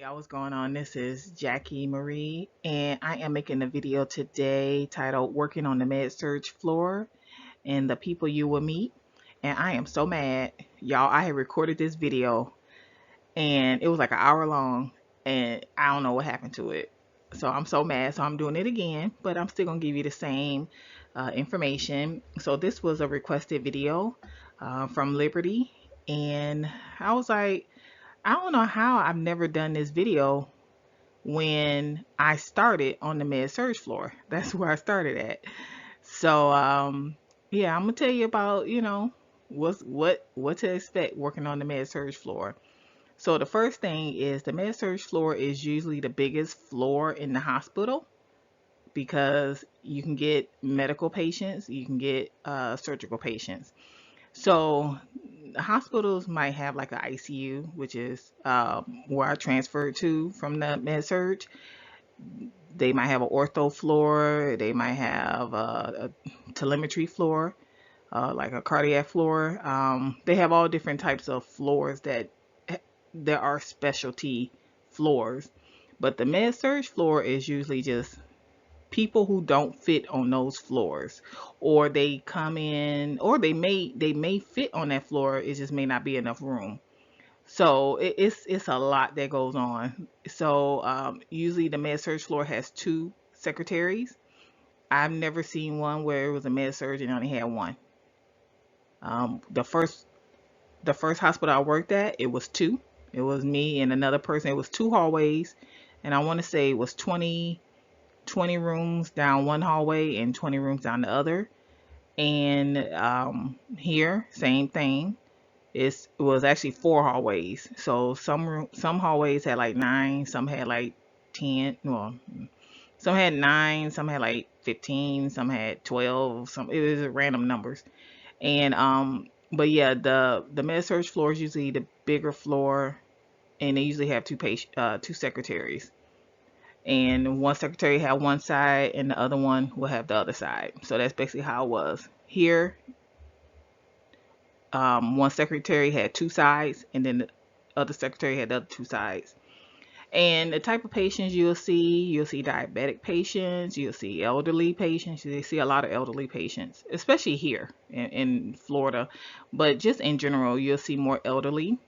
Y'all, what's going on? This is Jackie Marie, and I am making a video today titled Working on the Med Surg Floor and the People You Will Meet. And I am so mad. Y'all, I had recorded this video and it was like an hour long, and I don't know what happened to it. So I'm so mad. So I'm doing it again, but I'm still going to give you the same information. So this was a requested video from Liberty, and I was like, I don't know how I've never done this video when I started on the med surg floor. That's where I started at. So yeah, I'm gonna tell you about, what to expect working on the med surg floor. So the first thing is the med surg floor is usually the biggest floor in the hospital because you can get medical patients, you can get surgical patients. So hospitals might have like an ICU, which is where I transferred to from the med surg. They might have an ortho floor. They might have a telemetry floor, like a cardiac floor. They have all different types of floors that there are specialty floors. But the med surg floor is usually just people who don't fit on those floors, or they come in, or they may fit on that floor. It just may not be enough room. So it's a lot that goes on. So usually the med surg floor has two secretaries. I've never seen one where it was a med surg and only had one. The first hospital I worked at, it was two. It was me and another person. It was two hallways, and I want to say it was 20 rooms down one hallway and 20 rooms down the other. And here, same thing. It was actually four hallways. So some hallways had like 9, some had like 10. Well, some had 9, some had like 15, some had 12. Some it was random numbers. And but yeah, the med surg floor is usually the bigger floor, and they usually have two secretaries. And one secretary had one side and the other one will have the other side. So that's basically how it was. Here, one secretary had two sides, and then the other secretary had the other two sides. And the type of patients you'll see diabetic patients, you'll see elderly patients. You see a lot of elderly patients, especially here in Florida. But just in general, you'll see more elderly.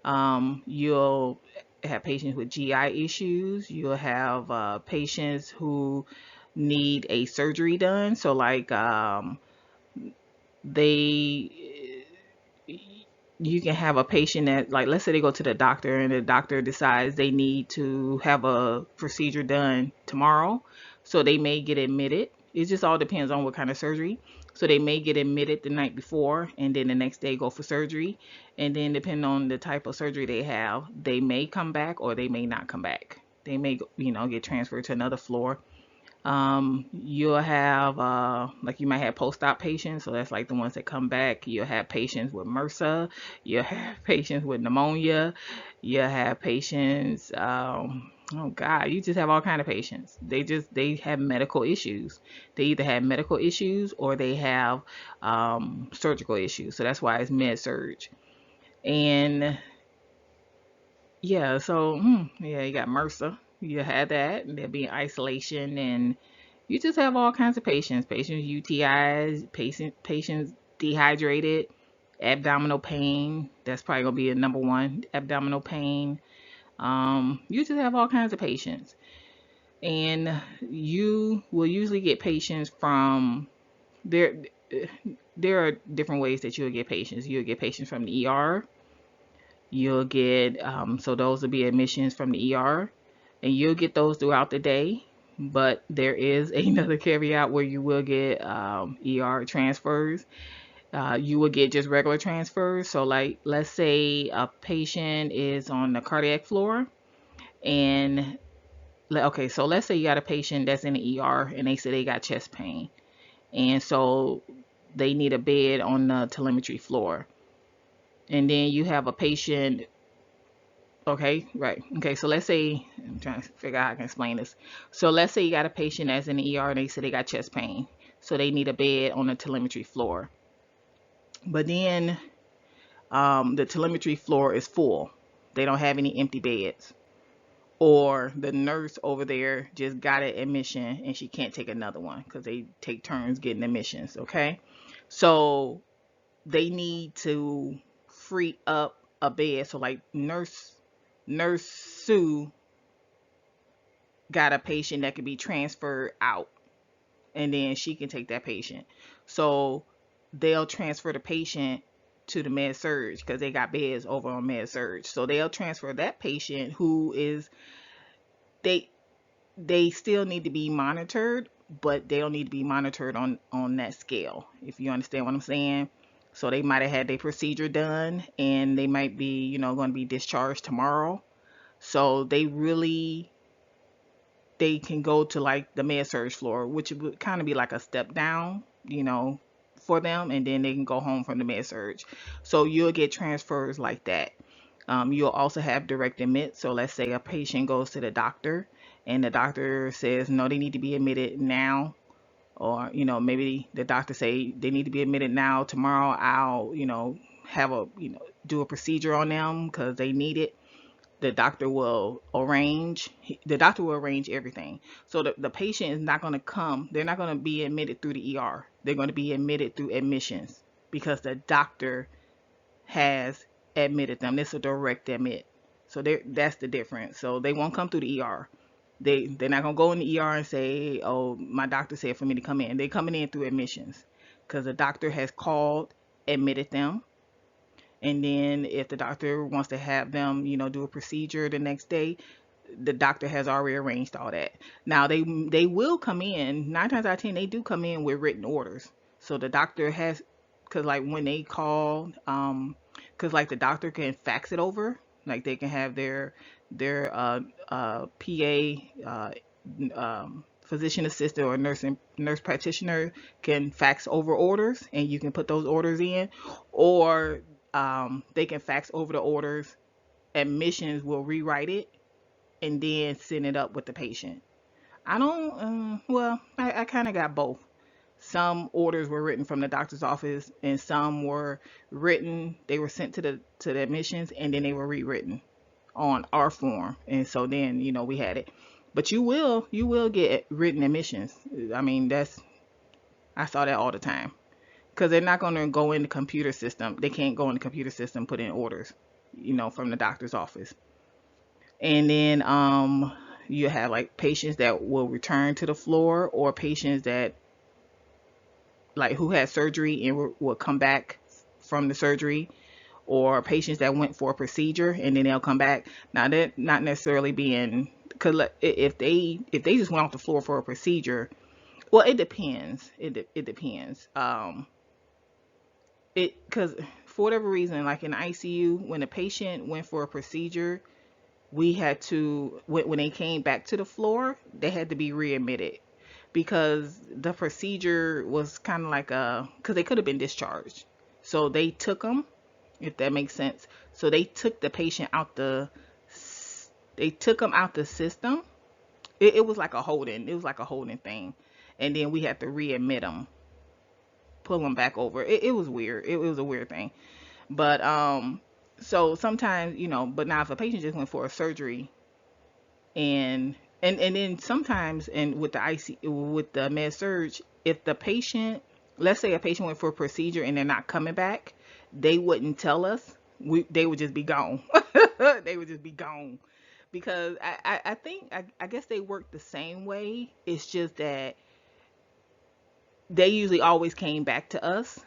You'll have patients with GI issues. You'll have patients who need a surgery done. So like they you can have a patient that, like, let's say they go to the doctor and the doctor decides they need to have a procedure done tomorrow. So they may get admitted. It just all depends on what kind of surgery. So they may get admitted the night before and then the next day go for surgery. And then depending on the type of surgery they have, they may come back or they may not come back. They may, get transferred to another floor. You'll have like you might have post-op patients, so that's like the ones that come back. You'll have patients with MRSA. You'll have patients with pneumonia. You'll have patients, oh God, you just have all kind of patients. They have medical issues. They either have medical issues or they have surgical issues. So that's why it's med surg. And yeah, so yeah, you got MRSA. You have that, and there'll be isolation, and you just have all kinds of patients UTIs, patients dehydrated, abdominal pain. That's probably gonna be a number one, abdominal pain. You just have all kinds of patients, and you will usually get patients from there. There are different ways that you'll get patients. You'll get patients from the ER. You'll get so those will be admissions from the ER, and you'll get those throughout the day. But there is another caveat where you will get ER transfers. You will get just regular transfers. So like, let's say a patient is on the cardiac floor, and okay, so let's say you got a patient that's in the ER and they say they got chest pain, and so they need a bed on the telemetry floor. And then you have a patient. Okay, right. Okay, so let's say, I'm trying to figure out how I can explain this. So let's say you got a patient that's in the ER and they say they got chest pain. So they need a bed on the telemetry floor. But then the telemetry floor is full. They don't have any empty beds. or the nurse over there just got an admission and she can't take another one because they take turns getting admissions. Okay, so they need to free up a bed. So like nurse Sue got a patient that could be transferred out, and then she can take that patient. So they'll transfer the patient to the med surge because they got beds over on med surge. So they'll transfer that patient who is, they they still need to be monitored, but they don't need to be monitored on that scale, if you understand what I'm saying. So they might have had their procedure done and they might be, going to be discharged tomorrow. So they can go to like the med surge floor, which would kind of be like a step down, for them, and then they can go home from the med surge. So you'll get transfers like that. You'll also have direct admit. So let's say a patient goes to the doctor and the doctor says, no, they need to be admitted now. Or, maybe the doctor say they need to be admitted now. Tomorrow I'll, have do a procedure on them because they need it. The doctor will arrange everything. So the patient is not going to come. They're not going to be admitted through the ER. They're going to be admitted through admissions because the doctor has admitted them. It's a direct admit. So that's the difference. So they won't come through the ER. They're not gonna go in the ER and say, "Oh, my doctor said for me to come in." They're coming in through admissions because the doctor has called, admitted them, and then if the doctor wants to have them, do a procedure the next day, the doctor has already arranged all that. Now they will come in. 9 times out of 10, they do come in with written orders. So the doctor has, because like when they call, because like the doctor can fax it over. Like they can have their PA, physician assistant or nurse practitioner can fax over orders, and you can put those orders in, or they can fax over the orders. Admissions will rewrite it and then send it up with the patient. I don't, well, I kind of got both. Some orders were written from the doctor's office, and some were written, they were sent to the admissions, and then they were rewritten on our form. And so then, we had it. But you will get written admissions. I mean, I saw that all the time. Because they're not going to go in the computer system. They can't go in the computer system, put in orders, from the doctor's office. And then you have like patients that will return to the floor, or patients that like who had surgery and will come back from the surgery, or patients that went for a procedure and then they'll come back. Now they're not necessarily being, because if they just went off the floor for a procedure, well, it depends. It depends. It Because for whatever reason, like in ICU, when a patient went for a procedure, we had to, when they came back to the floor, they had to be readmitted because the procedure was kind of like because they could have been discharged. So they took them, if that makes sense. So they took the patient out they took them out the system. It was like a holding. It was like a holding thing. And then we had to readmit them, pull them back over. It was weird. It was a weird thing. But so sometimes, but now if a patient just went for a surgery, and then sometimes, and with the with the med surge, if the patient, let's say a patient went for a procedure and they're not coming back, they wouldn't tell us. They would just be gone. They would just be gone because I think I guess they work the same way. It's just that they usually always came back to us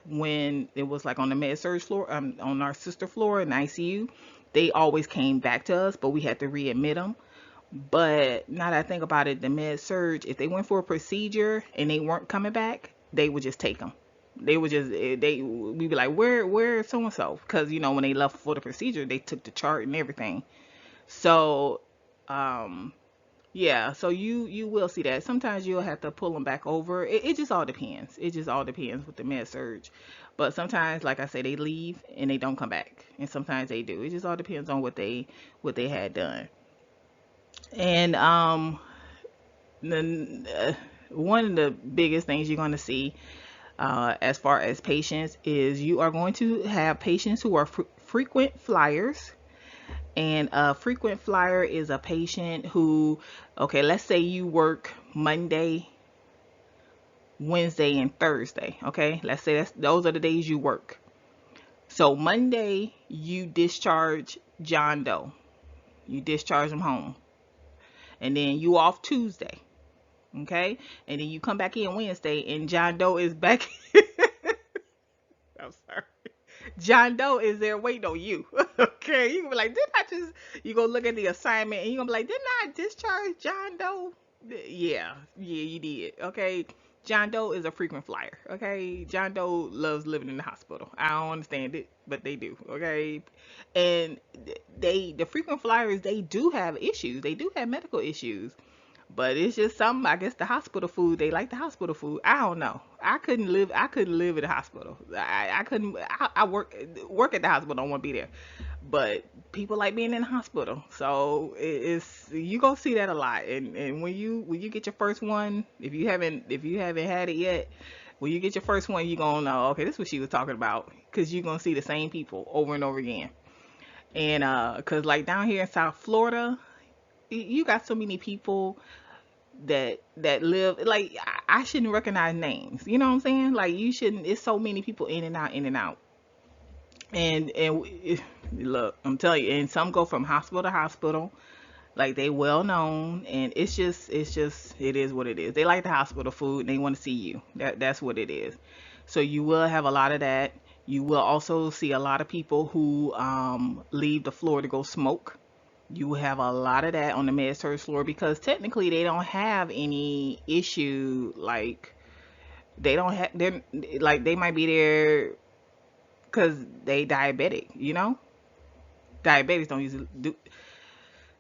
when it was like on the med surge floor, on our sister floor in ICU. They always came back to us, but we had to readmit them. But now that I think about it, the med surge, if they went for a procedure and they weren't coming back, they would just take them. They would just, we'd be like, where is so and so? Because when they left for the procedure, they took the chart and everything. So, yeah, so you will see that. Sometimes you'll have to pull them back over. It just all depends. It just all depends with the med surge. But sometimes, like I say, they leave and they don't come back, and sometimes they do. It just all depends on what they had done. And one of the biggest things you're going to see, as far as patients, is you are going to have patients who are frequent flyers, And a frequent flyer is a patient who, okay, let's say you work Monday, Wednesday, and Thursday. Okay, let's say those are the days you work. So Monday you discharge John Doe. You discharge him home, and then you off Tuesday. Okay, and then you come back in Wednesday, and John Doe is back. I'm sorry. John Doe is there waiting on you. Okay, you can be like, didn't I just? You go look at the assignment, and you gonna be like, didn't I discharge John Doe? Yeah, yeah, you did. Okay, John Doe is a frequent flyer. Okay, John Doe loves living in the hospital. I don't understand it, but they do. Okay, and the frequent flyers, they do have issues. They do have medical issues. But it's just something. I guess the hospital food. They like the hospital food. I don't know. I couldn't live. I couldn't live in the hospital. I couldn't. I work at the hospital. Don't want to be there. But people like being in the hospital. So it's you gonna see that a lot. And when you get your first one, if you haven't had it yet, when you get your first one, you gonna know. Okay, this is what she was talking about. Cause you're gonna see the same people over and over again. And cause like down here in South Florida, you got so many people that live like I shouldn't recognize names. You know what I'm saying? Like you shouldn't. It's so many people in and out, in and out. And look, I'm telling you, and some go from hospital to hospital. Like they well known, and it's just it is what it is. They like the hospital food, and they want to see you. That's what it is. So you will have a lot of that. You will also see a lot of people who leave the floor to go smoke. You will have a lot of that on the med surg floor because technically they don't have any issue. Like they don't have, they're like they might be there because they diabetic. Diabetics don't usually do.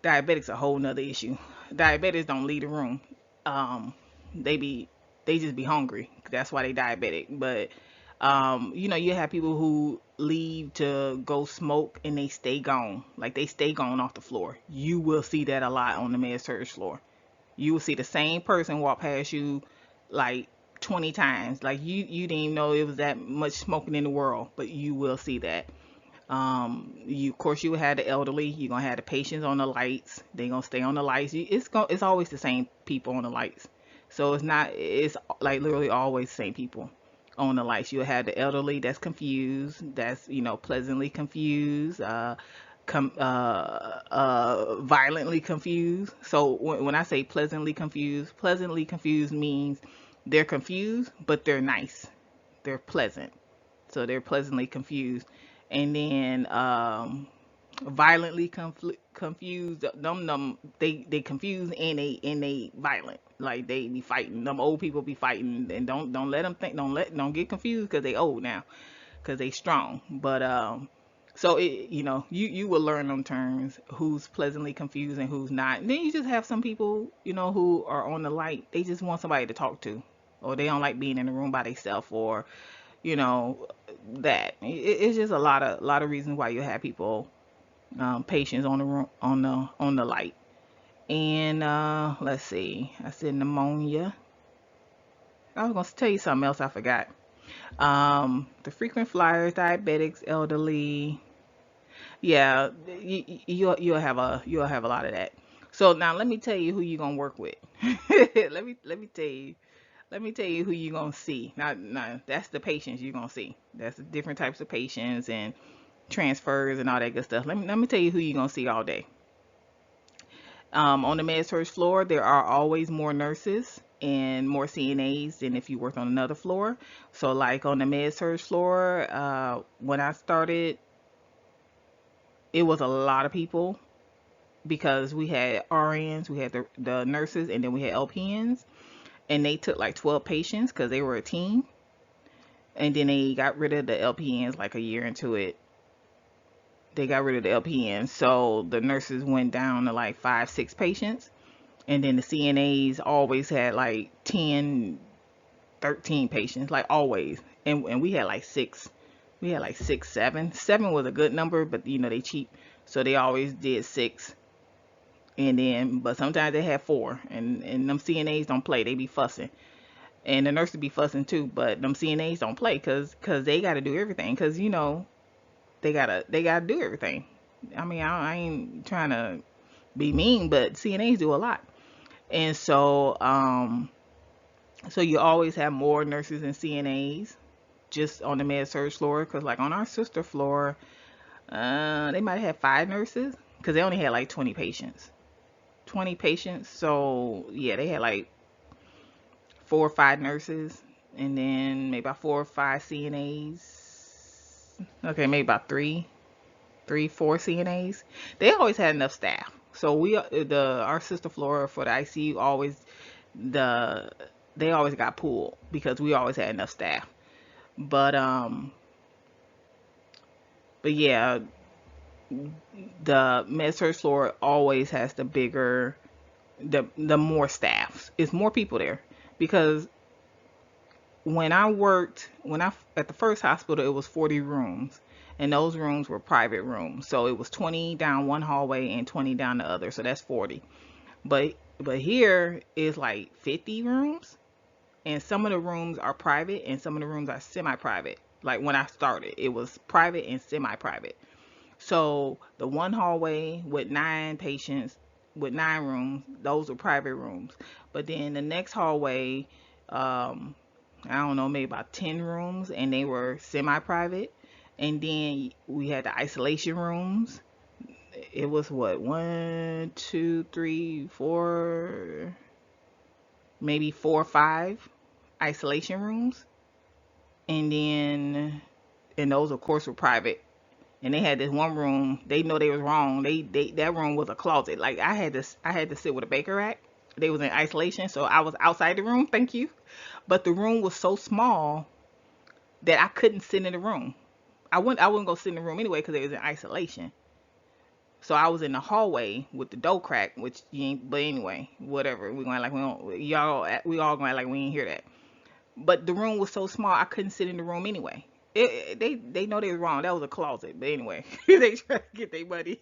Diabetics a whole nother issue. Diabetics don't leave the room. Um, they be they just be hungry. That's why they diabetic. But you have people who leave to go smoke and they stay gone. Like they stay gone off the floor. You will see that a lot on the med surg floor. You will see the same person walk past you like 20 times. Like you didn't even know it was that much smoking in the world, but you will see that. You of course you had the elderly. You're gonna have the patients on the lights. They're gonna stay on the lights. It's always the same people on the lights. So it's like literally always the same people on the lights. You'll have the elderly that's confused, that's pleasantly confused, violently confused. So when I say pleasantly confused means they're confused, but they're nice. They're pleasant. So they're pleasantly confused. And then violently confused. They confused and they violent. Like they be fighting. Them old people be fighting, and don't let them think. Don't get confused because they old now, because they strong. But so you will learn them terms. Who's pleasantly confused and who's not. And then you just have some people who are on the light. They just want somebody to talk to, or they don't like being in the room by themselves, or you know it's just a lot of reasons why you have people patients on the room on the light. And let's see, I said pneumonia. I was gonna tell you something else I forgot. The frequent flyers, diabetics, elderly. Yeah, you'll have a lot of that. So now let me tell you who you're gonna work with. Let me tell you. Let me tell you who you're gonna see. Now that's the patients you're gonna see. That's the different types of patients and transfers and all that good stuff. Let me tell you who you're gonna see all day. On the med surg floor, there are always more nurses and more CNAs than if you worked on another floor. So like on the med surg floor, when I started, it was a lot of people because we had RNs, we had the nurses, and then we had LPNs, and they took like 12 patients because they were a team. And then they got rid of the LPNs like a year into it. They got rid of the LPNs, so the nurses went down to like 5, 6 patients, and then the CNAs always had like 10, 13 patients, like always. And we had like 6. We had like 6, 7. 7 was a good number, but they cheap, so they always did 6. And then, but sometimes they had 4, and them CNAs don't play. They be fussing, and the nurses be fussing too. But them CNAs don't play, cause they got to do everything, cause they gotta do everything. I mean, I ain't trying to be mean, but CNAs do a lot. And so you always have more nurses and CNAs just on the med surg floor. Cause like on our sister floor, they might have 5 nurses because they only had like 20 patients. 20 patients. So yeah, they had like 4 or 5 nurses, and then maybe about 4 or 5 CNAs. Okay, maybe about 4 CNAs. They always had enough staff. So our sister floor for the ICU always the they always got pulled because we always had enough staff. But but yeah, the med surg floor always has the more staffs. It's more people there because when I at the first hospital, it was 40 rooms, and those rooms were private rooms. So it was 20 down one hallway and 20 down the other. So that's 40. But here is like 50 rooms, and some of the rooms are private and some of the rooms are semi-private. Like when I started, it was private and semi-private. So the one hallway with 9 patients with 9 rooms, those were private rooms. But then the next hallway, I don't know, maybe about 10 rooms, and they were semi-private. And then we had the isolation rooms. It was what, 1, 2, 3, 4, maybe 4 or 5 isolation rooms. And those of course were private. And they had this one room. They know they was wrong. They that room was a closet. Like I had to sit with a Baker rack. They was in isolation, so I was outside the room. Thank you. But the room was so small that I couldn't sit in the room. I wouldn't go sit in the room anyway because it was in isolation. So I was in the hallway with the door crack, which you ain't. But anyway, whatever. We going like we don't. We all going like we ain't hear that. But the room was so small, I couldn't sit in the room anyway. They know they was wrong. That was a closet. But anyway, they try to get their money.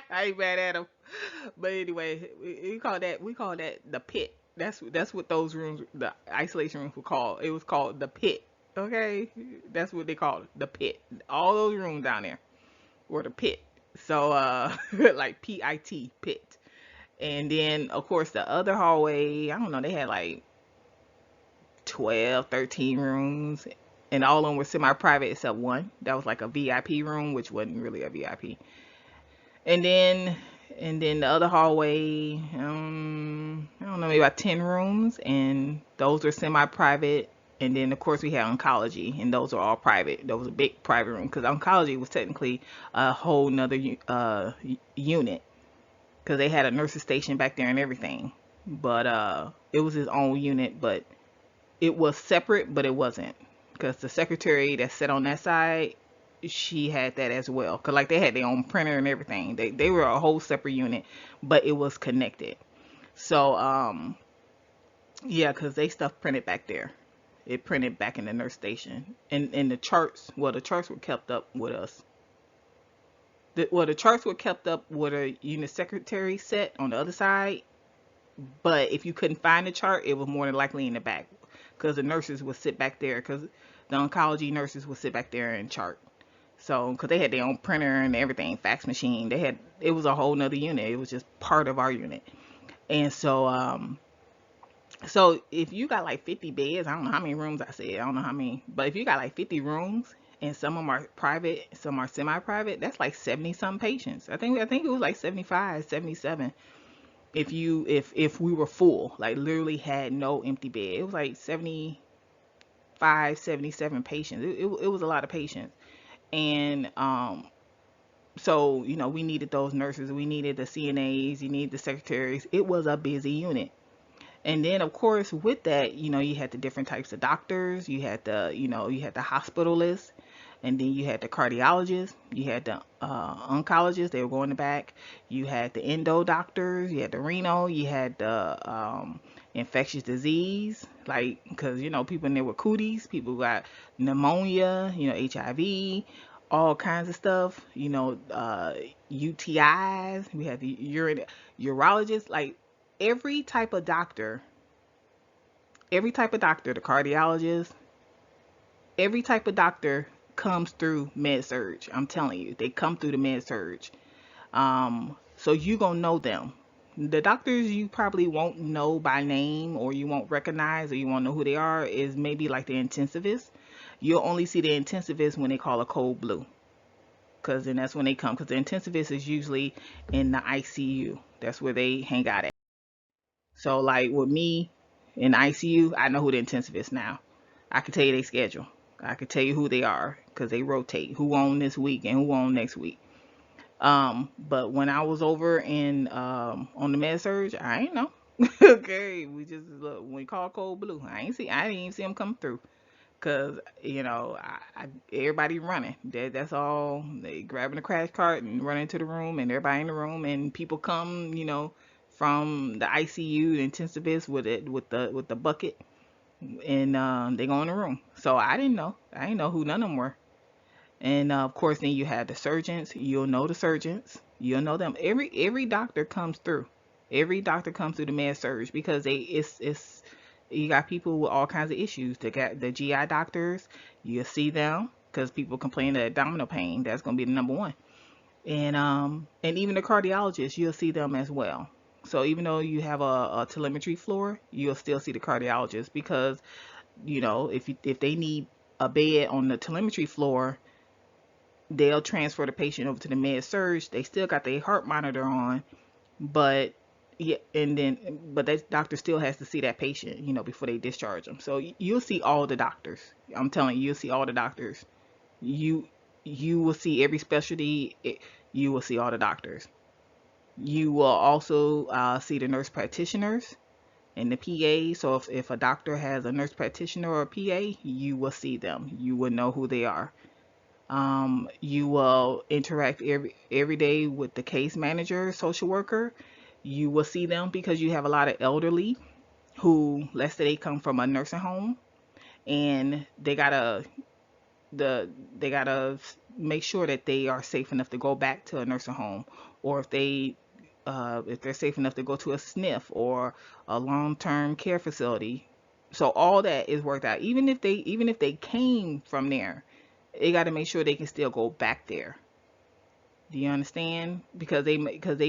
I ain't mad at them. But anyway, we call that the pit. That's what those rooms, the isolation rooms, were called. It was called the pit. Okay, that's what they called it, the pit. All those rooms down there were the pit. So like PIT, pit. And then of course the other hallway, I don't know, they had like 12, 13 rooms, and all of them were semi-private except one. That was like a VIP room, which wasn't really a VIP. And then the other hallway, I don't know, maybe about 10 rooms, and those were semi-private. And then of course we had oncology, and those are all private. Those was a big private room because oncology was technically a whole nother unit because they had a nurses station back there and everything. But it was his own unit, but it was separate, but it wasn't, because the secretary that sat on that side, she had that as well. Cause like they had their own printer and everything. They were a whole separate unit, but it was connected. So yeah, cause they stuff printed back there. It printed back in the nurse station, and the charts. Well, the charts were kept up with us. The charts were kept up with a unit secretary set on the other side. But if you couldn't find the chart, it was more than likely in the back, because the nurses would sit back there, because the oncology nurses would sit back there and chart. So, because they had their own printer and everything, fax machine, it was a whole nother unit. It was just part of our unit. And so if you got like 50 beds, I don't know how many rooms I said, I don't know how many, but if you got like 50 rooms and some of them are private, some are semi-private, that's like 70 some patients. I think it was like 75, 77. If we were full, like literally had no empty bed, it was like 75, 77 patients. It was a lot of patients. And so we needed those nurses, we needed the CNAs, you need the secretaries. It was a busy unit. And then of course with that, you had the different types of doctors. You had the hospitalists, and then you had the cardiologists, you had the oncologists, they were going in the back. You had the endo doctors, you had the renal, you had the infectious disease, like, because people in there with cooties, people who got pneumonia, HIV, all kinds of stuff, UTIs. We had the urologist, like every type of doctor, the cardiologist, every type of doctor comes through med surg. I'm telling you, they come through the med surg. So you gonna know them. The doctors you probably won't know by name, or you won't recognize, or you won't know who they are, is maybe like the intensivist. You'll only see the intensivist when they call a cold blue, because then that's when they come. Because the intensivist is usually in the ICU. That's where they hang out at. So like with me in the ICU, I know who the intensivist now. I can tell you their schedule. I can tell you who they are because they rotate. Who on this week and who on next week. But when I was over in on the med surge, I ain't know. Okay, we just look when we call cold blue. I didn't even see them come through. Cause everybody running. That's all. They grabbing a crash cart and running to the room, and everybody in the room, and people come, from the ICU, the intensivist with the bucket, and they go in the room. So I didn't know. I didn't know who none of them were. And of course, then you have the surgeons. You'll know the surgeons. You'll know them. Every doctor comes through. Every doctor comes through the med surge because it's you got people with all kinds of issues. They got the GI doctors. You'll see them because people complain of abdominal pain. That's gonna be the number one. And even the cardiologists, you'll see them as well. So even though you have a telemetry floor, you'll still see the cardiologist because if they need a bed on the telemetry floor, they'll transfer the patient over to the med surge. They still got their heart monitor on, but yeah, but that doctor still has to see that patient, before they discharge them. So you'll see all the doctors. I'm telling you, you'll see all the doctors. You you will see every specialty. You will see all the doctors. You will also see the nurse practitioners and the PA. So if a doctor has a nurse practitioner or a PA, you will see them. You will know who they are. You will interact every day with the case manager, social worker. You will see them because you have a lot of elderly who, let's say they come from a nursing home, and they gotta make sure that they are safe enough to go back to a nursing home, or if they're safe enough to go to a SNF or a long-term care facility. So all that is worked out. Even if they came from there, they got to make sure they can still go back there. Do you understand? Because they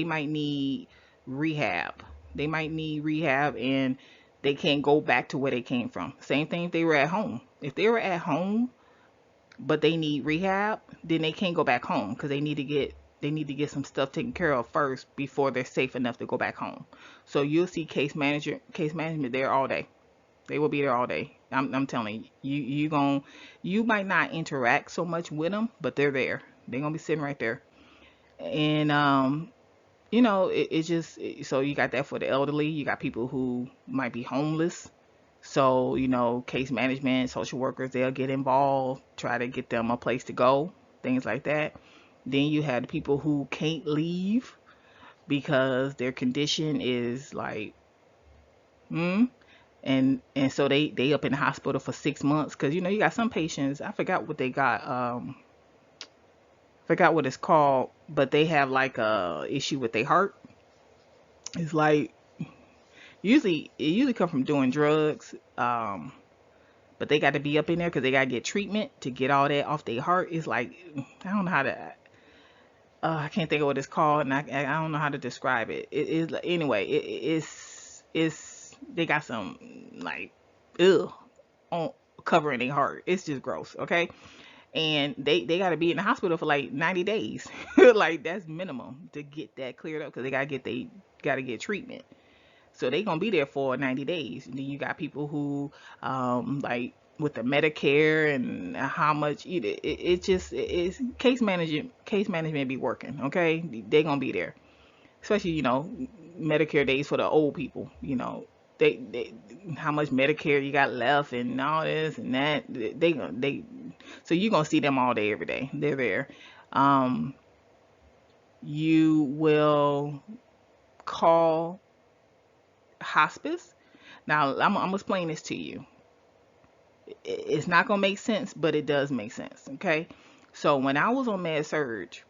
might need rehab. They might need rehab, and they can't go back to where they came from. Same thing if they were at home. If they were at home but they need rehab, then they can't go back home because they need to get some stuff taken care of first before they're safe enough to go back home. So you'll see case management there all day. They will be there all day. I'm telling you, you might not interact so much with them, but they're there. They're gonna be sitting right there. And it's just so you got that for the elderly. You got people who might be homeless. So case management, social workers, they'll get involved, try to get them a place to go, things like that. Then you have the people who can't leave because their condition is like, hmm. And so they up in the hospital for 6 months because you got some patients. I forgot what they got. Forgot what it's called, but they have like a issue with their heart. It's like it usually come from doing drugs. But they got to be up in there because they got to get treatment to get all that off their heart. It's like I don't know how to. I can't think of what it's called, and I don't know how to describe it. It is anyway. It's they got some like ugh on covering their heart. It's just gross. Okay, and they got to be in the hospital for like 90 days. Like that's minimum to get that cleared up because they got to get treatment. So they gonna be there for 90 days. And then you got people who like with the Medicare and how much it's case management be working, okay? They gonna be there. Especially, Medicare days for the old people, they how much Medicare you got left and all this and that. They so you gonna see them all day every day. They're there. Um you will call hospice. Now, I'm gonna explain this to you. It's not gonna make sense, but it does make sense. Okay. So when I was on med surge,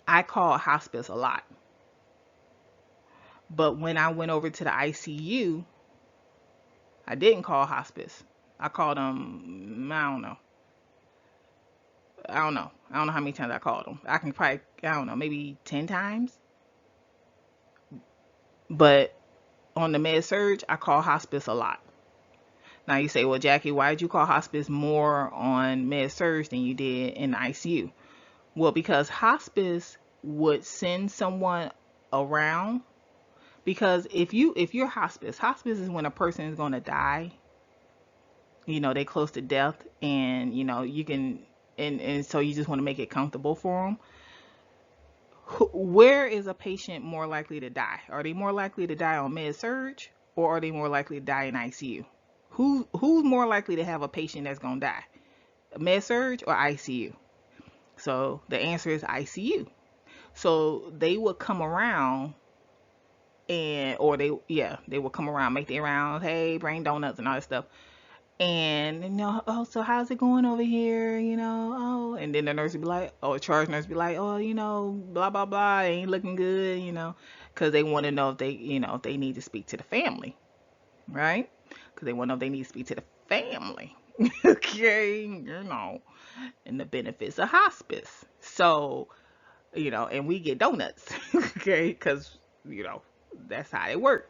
I called hospice a lot. But when I went over to the ICU, I didn't call hospice. I called them, I don't know. I don't know how many times I called them. I can probably, I don't know, maybe 10 times. But on the med surge, I call hospice a lot. Now you say, well, Jackie, why did you call hospice more on med surge than you did in the ICU? Well, because hospice would send someone around. Because if you're hospice is when a person is going to die. They're close to death, and you can, and so you just want to make it comfortable for them. Where is a patient more likely to die? Are they more likely to die on med surge, or are they more likely to die in ICU? Who's more likely to have a patient that's gonna die? Med surge or ICU? So the answer is ICU. So they would come around, or they would come around, make their rounds, hey, bring donuts and all that stuff. And oh, so how's it going over here? Oh, and then the nurse would be like, oh, charge nurse would be like, oh, blah blah blah, ain't looking good, because they want to know if they need to speak to the family, right? Because they want to know if they need to speak to the family, okay, and the benefits of hospice. So, and we get donuts, okay, because that's how it works.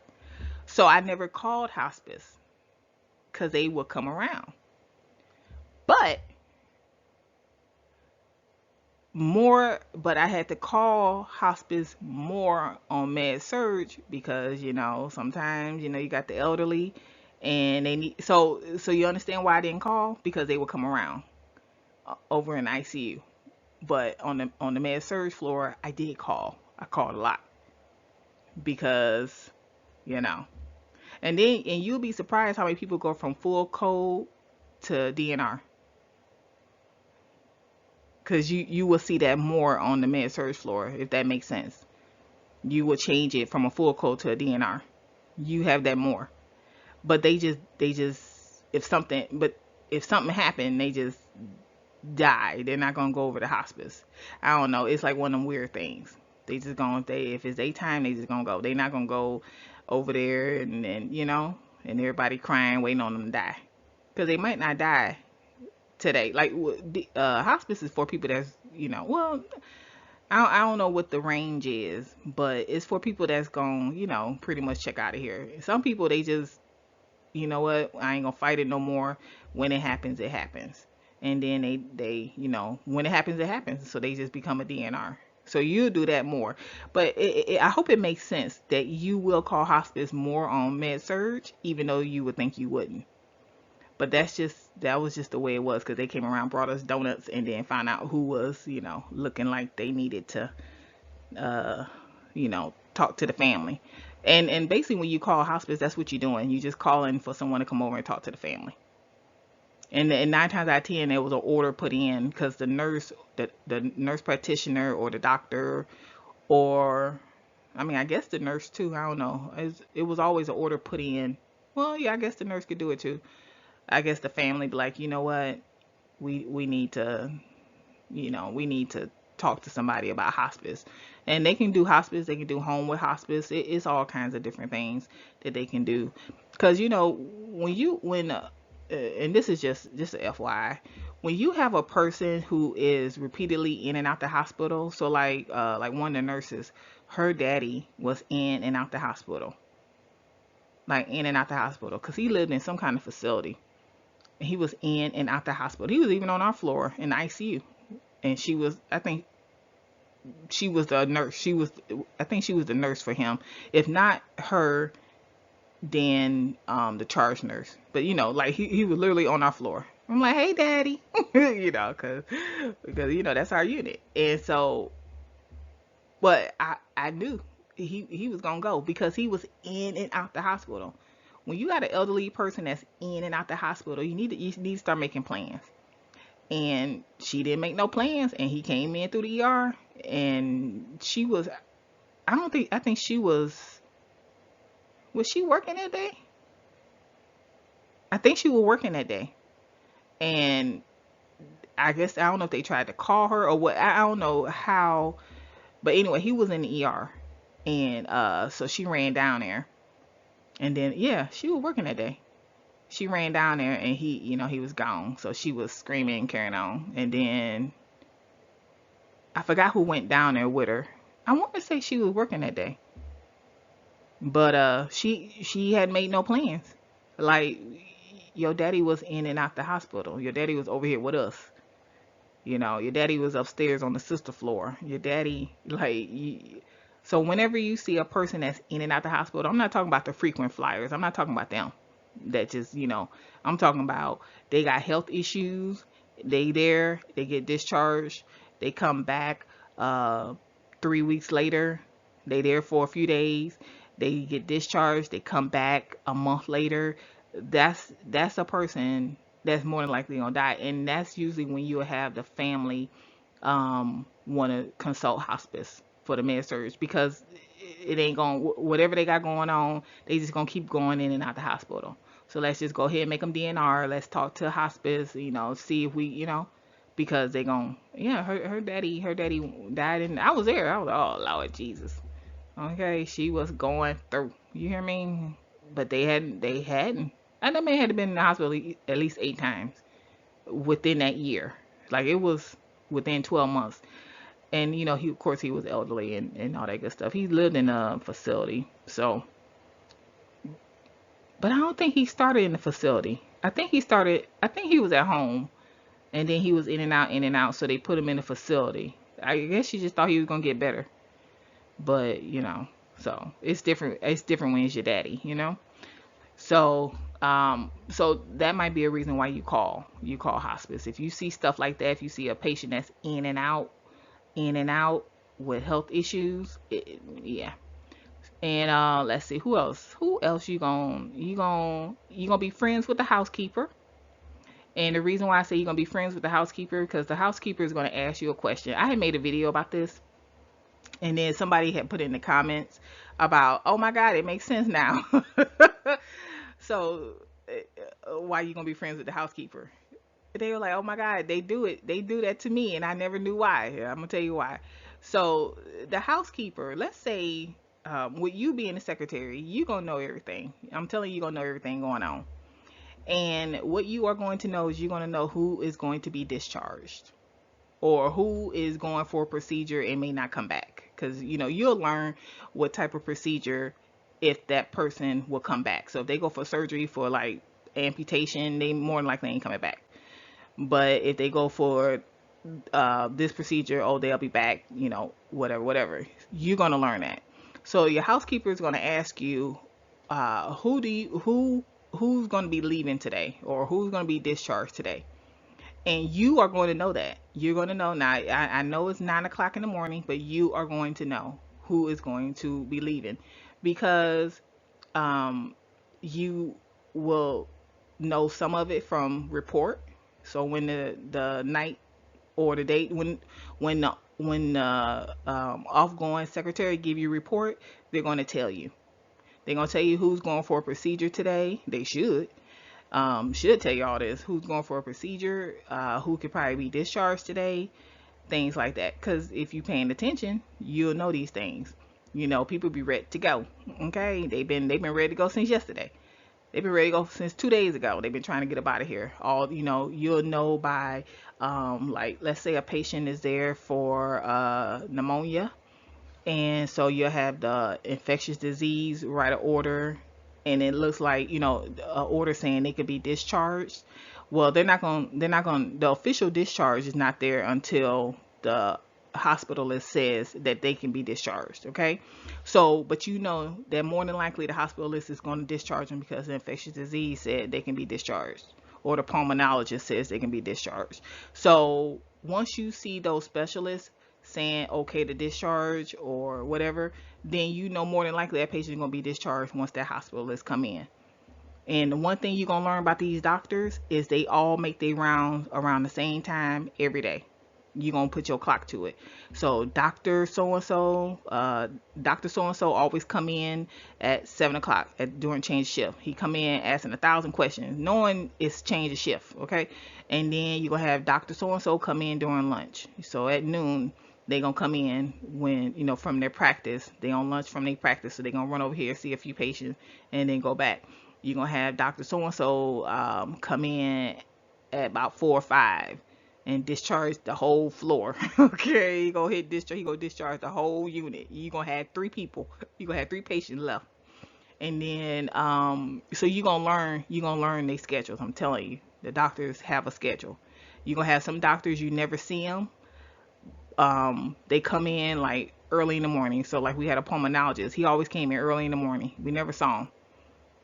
So I never called hospice because they would come around. But I had to call hospice more on med surge because sometimes you got the elderly and they need, so you understand why I didn't call, because they would come around over in ICU. But on the med surge floor, I did call. I called a lot because you know and you'll be surprised how many people go from full code to DNR, because you will see that more on the med surge floor, if that makes sense. You will change it from a full code to a DNR. You have that more. But they just if something happened, they just die. They're not gonna go over to hospice. I don't know. It's like one of them weird things. They just gonna, if it's daytime, they just gonna go. They're not gonna go over there and then and everybody crying waiting on them to die, because they might not die today. Like hospice is for people that's well, I don't know what the range is, but it's for people that's going pretty much check out of here. Some people, they just, what, I ain't gonna fight it no more. When it happens, it happens. And then they when it happens, it happens. So they just become a DNR. So you do that more. But I hope it makes sense that you will call hospice more on med surge, even though you would think you wouldn't. But that was just the way it was, because they came around, brought us donuts, and then found out who was looking like they needed to talk to the family. And basically, when you call hospice, that's what you're doing. You just calling for someone to come over and talk to the family. And 9 times out of 10, there was an order put in, because the nurse practitioner or the doctor, or I mean, I guess the nurse too, I don't know. It was always an order put in. Well, yeah, I guess the nurse could do it too. I guess the family be like, you know what, we need to talk to somebody about hospice. And they can do hospice, they can do home with hospice. It's all kinds of different things that they can do. Because and this is just a FYI, when you have a person who is repeatedly in and out the hospital, so like one of the nurses, her daddy was in and out the hospital, like in and out the hospital, because he lived in some kind of facility. He was in and out the hospital. He was even on our floor in the ICU. And I think she was the nurse. I think she was the nurse for him. If not her, then the charge nurse. But like he was literally on our floor. I'm like, hey, daddy, because that's our unit. And so, but I knew he was gonna go, because he was in and out the hospital. When you got an elderly person that's in and out the hospital, you need to start making plans. And she didn't make no plans, and he came in through the ER, and I think she was she working that day? I think she was working that day. And I guess, I don't know if they tried to call her or what, I don't know how, but anyway, he was in the ER. And so she ran down there, and then she was working that day. She ran down there, and he was gone. So she was screaming and carrying on. And then I forgot who went down there with her. I want to say she was working that day, but she had made no plans. Like, your daddy was in and out the hospital. Your daddy was over here with us. You know, your daddy was upstairs on the sister floor. Your daddy, like, so whenever you see a person that's in and out the hospital, I'm not talking about the frequent flyers. I'm not talking about them. That just, I'm talking about they got health issues. They get discharged. They come back 3 weeks later. They there for a few days. They get discharged. They come back a month later. That's a person that's more than likely gonna die, and that's usually when you have the family want to consult hospice for the med surge, because it ain't going, whatever they got going on, they just gonna keep going in and out the hospital. So let's just go ahead and make them DNR. Let's talk to hospice, see if we, because they gon' yeah, her daddy died, and I was there. I was like, oh Lord Jesus. Okay, she was going through. You hear me? But they hadn't. And that man had been in the hospital at least 8 times within that year. Like, it was within 12 months. And he, of course, he was elderly and all that good stuff. He lived in a facility. So, but I don't think he started in the facility. I think he was at home, and then he was in and out. So they put him in a facility. I guess she just thought he was gonna get better. But, so it's different when it's your daddy. So that might be a reason why you call hospice. If you see stuff like that, if you see a patient that's in and out with health issues, yeah. And let's see, who else you gonna be friends with the housekeeper. And the reason why I say you're gonna be friends with the housekeeper, because the housekeeper is gonna ask you a question. I had made a video about this, and then somebody had put in the comments about, oh my God, it makes sense now. So why you gonna be friends with the housekeeper? They were like, oh my God, they do it. They do that to me, and I never knew why. I'm gonna tell you why. So the housekeeper, let's say, with you being the secretary, you gonna know everything. I'm telling you, you're gonna know everything going on. And what you are going to know is you're gonna know who is going to be discharged, or who is going for a procedure and may not come back. Because you'll learn what type of procedure, if that person will come back. So if they go for surgery for like amputation, they more than likely ain't coming back. But if they go for this procedure, oh, they'll be back, whatever. You're gonna learn that. So your housekeeper is gonna ask you, who's gonna be leaving today, or who's gonna be discharged today. And you are going to know that. You're going to know. Now, I know it's 9 o'clock in the morning, but you are going to know who is going to be leaving, because you will know some of it from report. So when the night or the date, when the off-going secretary give you report, they're going to tell you. They're going to tell you who's going for a procedure today. They should tell you all this, who's going for a procedure, who could probably be discharged today, things like that. Because if you're paying attention, you'll know these things. People be ready to go. Okay, they've been ready to go since yesterday. They've been ready to go since 2 days ago. They've been trying to get up out of here. You'll know by, like, let's say a patient is there for pneumonia, and so you'll have the infectious disease, write an order, and it looks like, an order saying they could be discharged. Well, the official discharge is not there until the hospitalist says that they can be discharged. Okay. So, but that more than likely the hospitalist is going to discharge them because the infectious disease said they can be discharged, or the pulmonologist says they can be discharged. So once you see those specialists saying okay to discharge or whatever, then more than likely that patient is going to be discharged once that hospitalist come in. And the one thing you're going to learn about these doctors is they all make their rounds around the same time every day. You're going to put your clock to it. So Dr. So-and-so always come in at 7 o'clock during change shift. He come in asking 1,000 questions, knowing it's change of shift. Okay. And then you're going to have Dr. So-and-so come in during lunch. So at noon, they're going to come in when, from their practice. They on lunch from their practice. So they're going to run over here, see a few patients, and then go back. You're going to have Dr. So-and-so come in at about 4 or 5. and discharge the whole floor. Okay, he go hit discharge. He go discharge the whole unit. You gonna have 3 people. You gonna have 3 patients left, and then so you gonna learn. You gonna learn their schedules. I'm telling you, the doctors have a schedule. You gonna have some doctors you never see them. They come in like early in the morning. So like we had a pulmonologist. He always came in early in the morning. We never saw him.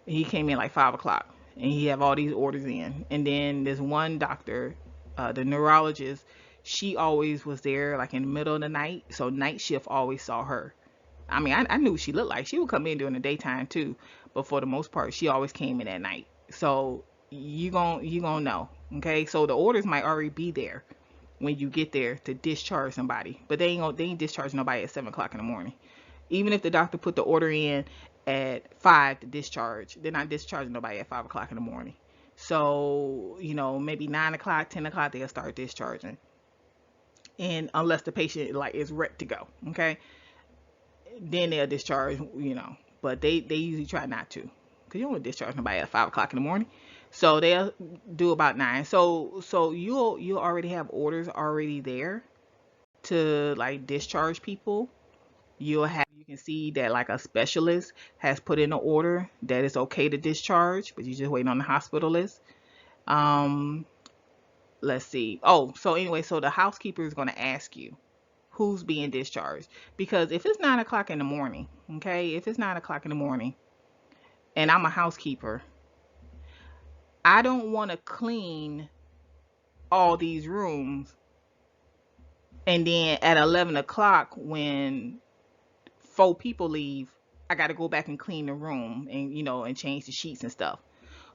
He came in like 5 o'clock, and he have all these orders in. And then there's one doctor, the neurologist. She always was there like in the middle of the night. So night shift always saw her. I mean, I knew what she looked like. She would come in during the daytime too, but for the most part, she always came in at night. So you gonna know, okay? So the orders might already be there when you get there to discharge somebody, but they ain't discharging nobody at 7 o'clock in the morning. Even if the doctor put the order in at 5 to discharge, they're not discharging nobody at 5 o'clock in the morning. So maybe 9 o'clock, 10 o'clock they'll start discharging, and unless the patient like is ready to go, okay, then they'll discharge. But they usually try not to, because you don't want to discharge nobody at 5 o'clock in the morning. So they'll do about 9. So you'll already have orders already there to like discharge people. You can see that like a specialist has put in an order that it's okay to discharge, but you're just waiting on the hospital list. Um, let's see. Oh, so anyway, so the housekeeper is going to ask you who's being discharged, because if it's 9 o'clock in the morning, okay, if it's 9 o'clock in the morning and I'm a housekeeper, I don't want to clean all these rooms, and then at 11 o'clock when 4 people leave, I got to go back and clean the room and and change the sheets and stuff.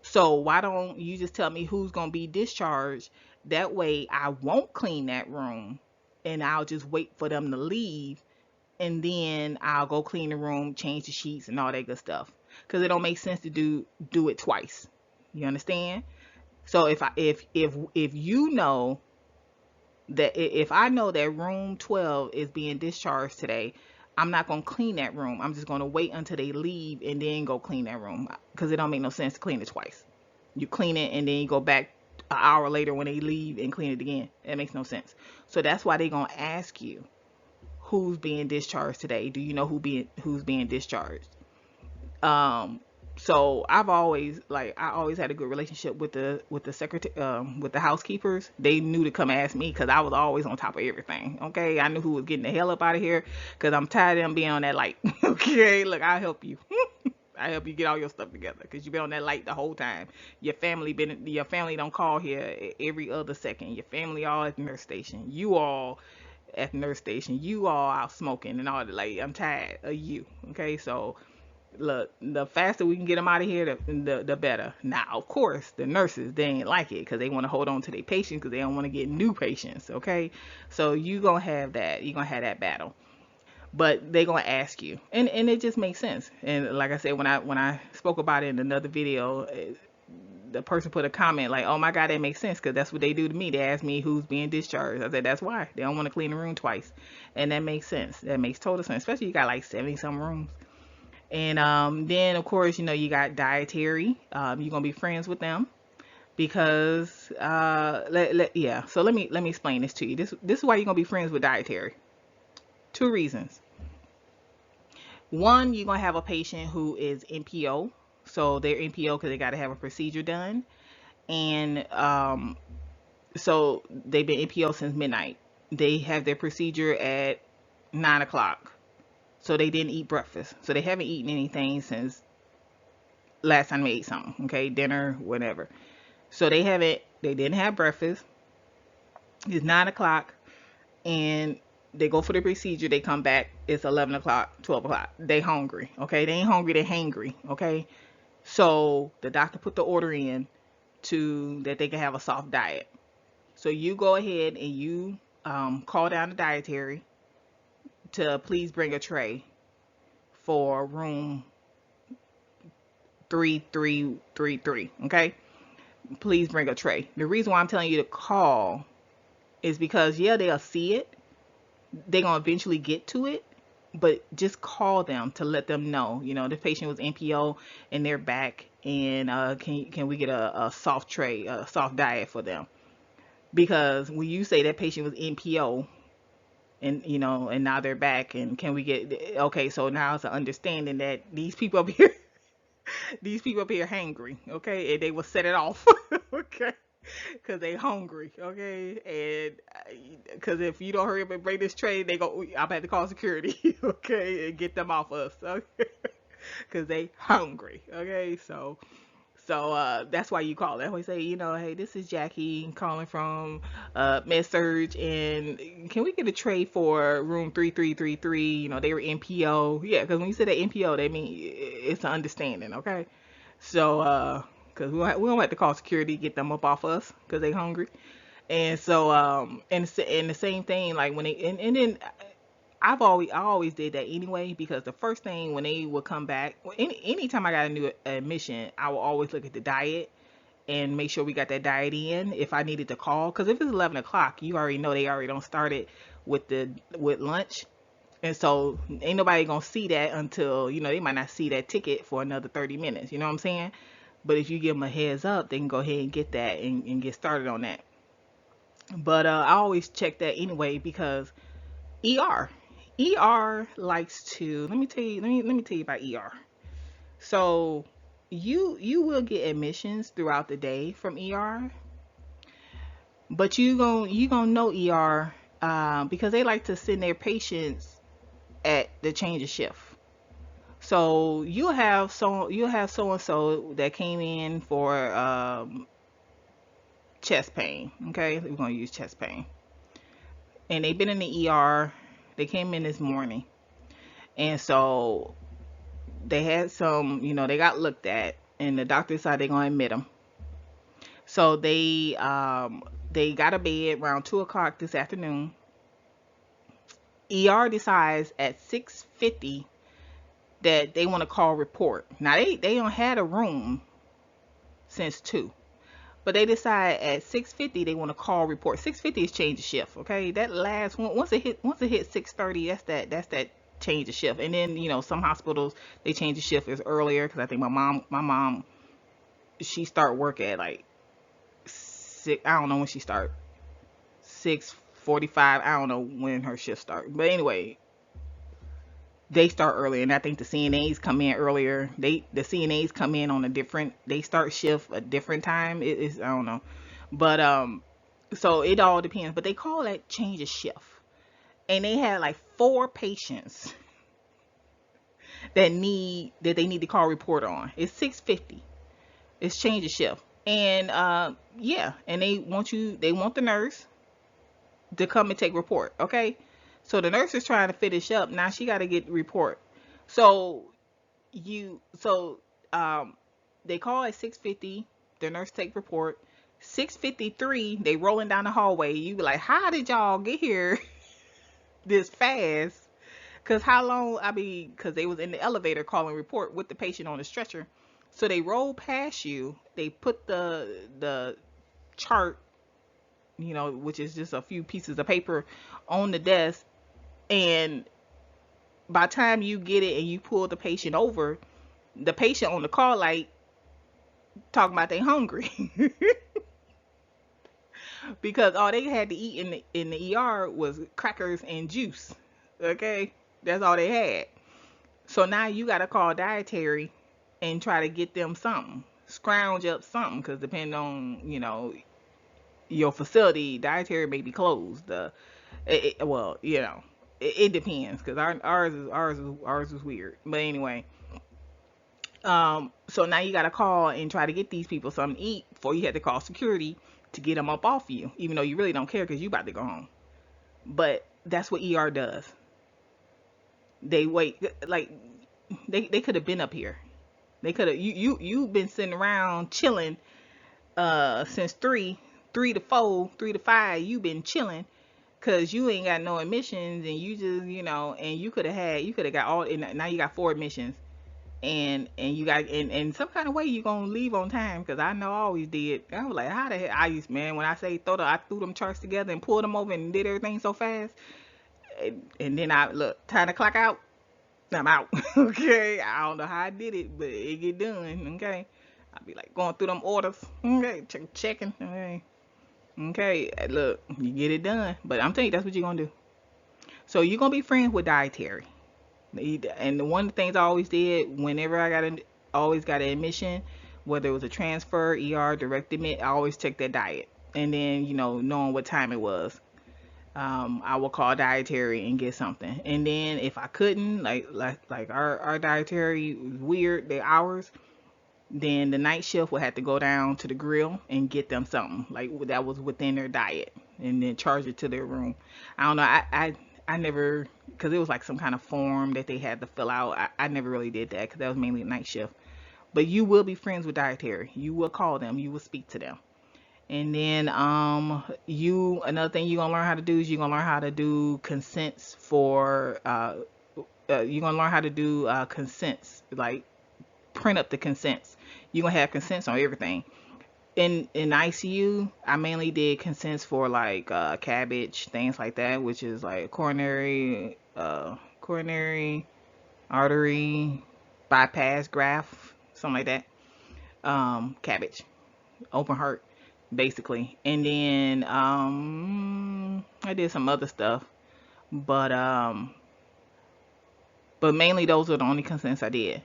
So why don't you just tell me who's going to be discharged? That way I won't clean that room, and I'll just wait for them to leave, and then I'll go clean the room, change the sheets and all that good stuff, because it don't make sense to do it twice. You understand? So if you know that, if I know that room 12 is being discharged today, I'm not going to clean that room. I'm just going to wait until they leave and then go clean that room, because it don't make no sense to clean it twice. You clean it and then you go back an hour later when they leave and clean it again. That makes no sense. So that's why they're going to ask you who's being discharged today. Do you know who's being discharged? So I always had a good relationship with the secretary, with the housekeepers. They knew to come ask me, because I was always on top of everything. Okay, I knew who was getting the hell up out of here, because I'm tired of them being on that light. Okay, look, I'll help you. I help you get all your stuff together, because you've been on that light the whole time. Your family don't call here every other second. Your family all at the nurse station. You all at the nurse station. You all out smoking and all that. Like, I'm tired of you. Okay, so look, the faster we can get them out of here, the better. Now, of course, the nurses, they ain't like it, because they want to hold on to their patients, because they don't want to get new patients. Okay, so you're gonna have that battle, but they're gonna ask you, and it just makes sense. And like I said, when I spoke about it in another video, the person put a comment like, oh my god, that makes sense, because that's what they do to me. They ask me who's being discharged. I said that's why they don't want to clean the room twice. And that makes sense. That makes total sense, especially you got like 70 some rooms. And then of course, you got dietary. You're gonna be friends with them, because yeah. So let me explain this to you. This is why you're gonna be friends with dietary. 2 reasons. One, you're gonna have a patient who is NPO. So they're NPO because they got to have a procedure done, and so they've been NPO since midnight. They have their procedure at 9 o'clock. So they didn't eat breakfast. So they haven't eaten anything since last time they ate something, okay, dinner, whatever. So they didn't have breakfast. It's 9 o'clock, and they go for the procedure. They come back. It's 11 o'clock, 12 o'clock. They hungry, okay? They ain't hungry. They hangry, okay? So the doctor put the order in to that they can have a soft diet. So you go ahead and you call down the dietary to please bring a tray for room 3333, okay? Please bring a tray. The reason why I'm telling you to call is because, yeah, they'll see it. They're going to eventually get to it, but just call them to let them know, the patient was NPO and they're back, and can we get a soft tray, a soft diet for them? Because when you say that patient was NPO, and and now they're back, and can we get, okay, so now it's an understanding that these people up here, these people up here hangry, okay, and they will set it off, okay, because they hungry, okay, and because if you don't hurry up and bring this tray, they go, I'm about to call security, okay, and get them off us, okay, because they hungry, okay, so that's why you call it. We say, hey, this is Jackie calling from Med Surg, and can we get a tray for room 3333? They were NPO. Yeah, because when you say that NPO, they mean it's an understanding, okay? So, because we don't have to call security, get them up off us because they hungry. And so, and the same thing, like when they, and then I always did that anyway, because the first thing when they would come back, anytime I got a new admission, I will always look at the diet and make sure we got that diet in if I needed to call, because if it's 11 o'clock, you already know they already don't start it with lunch, and so ain't nobody gonna see that until, they might not see that ticket for another 30 minutes, you know what I'm saying? But if you give them a heads up, they can go ahead and get that and get started on that. But I always check that anyway, because ER. ER likes to, let me tell you about ER. So you will get admissions throughout the day from ER, but you gonna know ER, because they like to send their patients at the change of shift. So you'll have so and so that came in for chest pain. Okay, we're gonna use chest pain, and they've been in the ER. They came in this morning, and so they had some, they got looked at, and the doctor decided they're gonna admit them. So they got a bed around 2 o'clock this afternoon. ER decides at 6:50 that they want to call report. Now they don't had a room since 2, but they decide at 6:50 they want to call report. 6:50 is change of shift. Okay, that last one, once it hit 6:30, that's that change of shift. And then some hospitals, they change the shift is earlier, because I think my mom she start work at like 6. I don't know when she start. 6:45. I don't know when her shift start. But anyway, they start earlier, and I think the CNAs come in earlier. The CNAs come in on a different. They start shift a different time. It's, I don't know, but so it all depends. But they call that change of shift, and they had like 4 patients that they need to call report on. It's 6:50. It's change of shift, and yeah, and they want the nurse to come and take report. Okay, so the nurse is trying to finish up. Now she got to get report. So so they call at 6:50. The nurse take report. 6:53, they rolling down the hallway. You be like, how did y'all get here this fast? Because how long? I mean, because they was in the elevator calling report with the patient on the stretcher. So they roll past you. They put the chart, which is just a few pieces of paper, on the desk, and by the time you get it and you pull the patient over, the patient on the call light talking about they hungry because all they had to eat in the ER was crackers and juice. Okay, that's all they had. So now you got to call dietary and try to get them something, scrounge up something, because depending on your facility, dietary may be closed. Well, it depends, because ours is weird. But anyway, so now you got to call and try to get these people something to eat before you had to call security to get them up off you, even though you really don't care because you about to go home. But that's what ER does. They wait, like they could have been up here. They could have you've been sitting around chilling since 3 to 4, 3 to 5. You've been chilling because you ain't got no admissions, and you just and you could have got all, and now you got 4 admissions, and you got, and some kind of way you gonna leave on time, because I know I always did. I was like, how the hell I used, man, when I say I threw them charts together and pulled them over and did everything so fast, and then I look, time to clock out, I'm out. Okay, I don't know how I did it, but it get done. Okay, I'll be like going through them orders, okay, checking, okay. Okay, look, you get it done. But I'm telling you, that's what you're gonna do. So you're gonna be friends with dietary. And one of the things I always did whenever always got an admission, whether it was a transfer, ER, direct admit, I always checked their diet. And then, knowing what time it was, I would call dietary and get something. And then if I couldn't, like our dietary was weird, the hours, then the night shift would have to go down to the grill and get them something like that was within their diet, and then charge it to their room. I don't know. I never, because it was like some kind of form that they had to fill out. I never really did that because that was mainly night shift. But you will be friends with dietary. You will call them. You will speak to them. And then you another thing you're gonna learn how to do is you're gonna learn how to do consents for you're gonna learn how to do consents, like print up the consents. You're gonna have consents on everything. In ICU, I mainly did consents for like cabbage, things like that, which is like coronary artery bypass graft, something like that. Cabbage, open heart, basically. And then I did some other stuff, but mainly those are the only consents I did.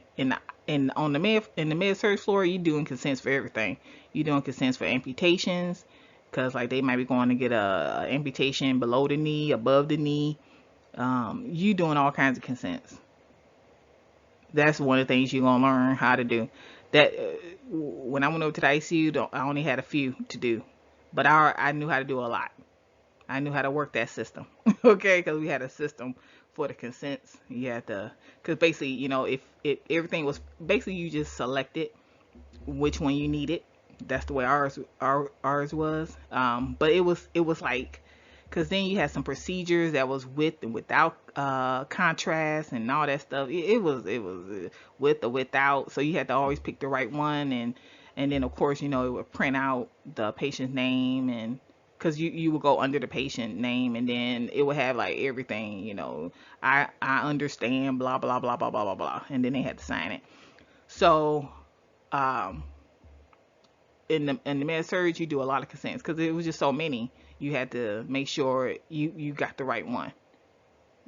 And on the med surg floor, you doing consents for everything. You doing consents for amputations, cause like they might be going to get a amputation below the knee, above the knee. You doing all kinds of consents. That's one of the things you're gonna learn how to do. That when I went over to the ICU, I only had a few to do, but I knew how to do a lot. I knew how to work that system. Okay, because we had a system for the consents. You had to, because basically, if everything was basically you just selected which one you needed. That's the way ours was. But it was like, because then you had some procedures that was with and without contrast and all that stuff. It was with or without. So you had to always pick the right one, and then of course it would print out the patient's name, and because you would go under the patient name, and then it would have like everything. I understand, blah blah blah blah blah blah blah, and then they had to sign it. So um in the med surg, you do a lot of consents because it was just so many. You had to make sure you got the right one.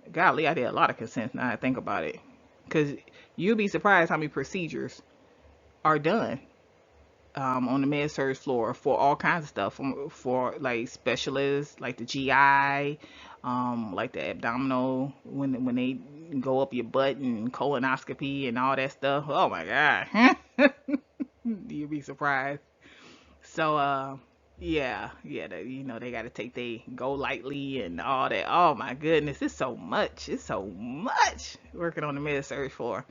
Golly, I did a lot of consents now I think about it, because you'll be surprised how many procedures are done on the med surg floor for all kinds of stuff, for like specialists like the GI, like the abdominal, when they go up your butt, and colonoscopy and all that stuff. Oh my god. You'll be surprised. So yeah, they got to take they go lightly and all that. Oh my goodness, it's so much. It's so much working on the med surg floor.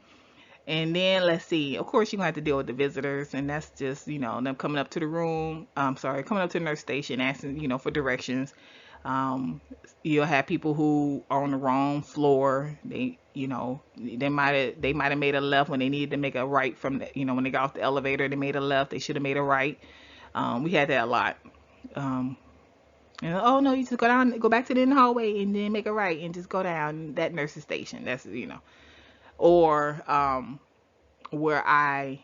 And then let's see. Of course, you're gonna have to deal with the visitors, and that's just them coming up to the room. I'm sorry, coming up to the nurse station asking for directions. Um, you'll have people who are on the wrong floor. They might have made a left when they needed to make a right from when they got off the elevator. They made a left. They should have made a right. We had that a lot. Um, oh no, you just go back to the in hallway and then make a right and just go down that nurse's station. That's. Or where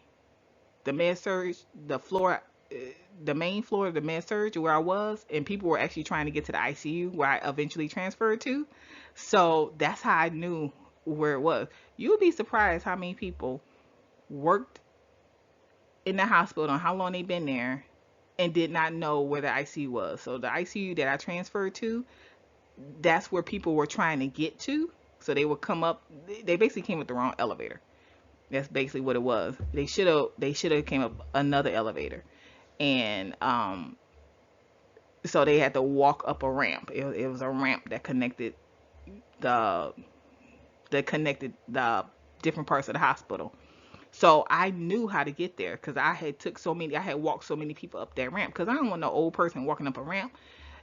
the med surg, the floor, the main floor of the med surg where I was, and people were actually trying to get to the ICU where I eventually transferred to. So that's how I knew where it was. You'll be surprised how many people worked in the hospital and how long they've been there and did not know where the ICU was. So the ICU that I transferred to, that's where people were trying to get to. So they would come up. They basically came with the wrong elevator. That's basically what it was. They should have came up another elevator, and so they had to walk up a ramp. It was a ramp the that connected the different parts of the hospital. So I knew how to get there because I had walked so many people up that ramp, because I don't want no old person walking up a ramp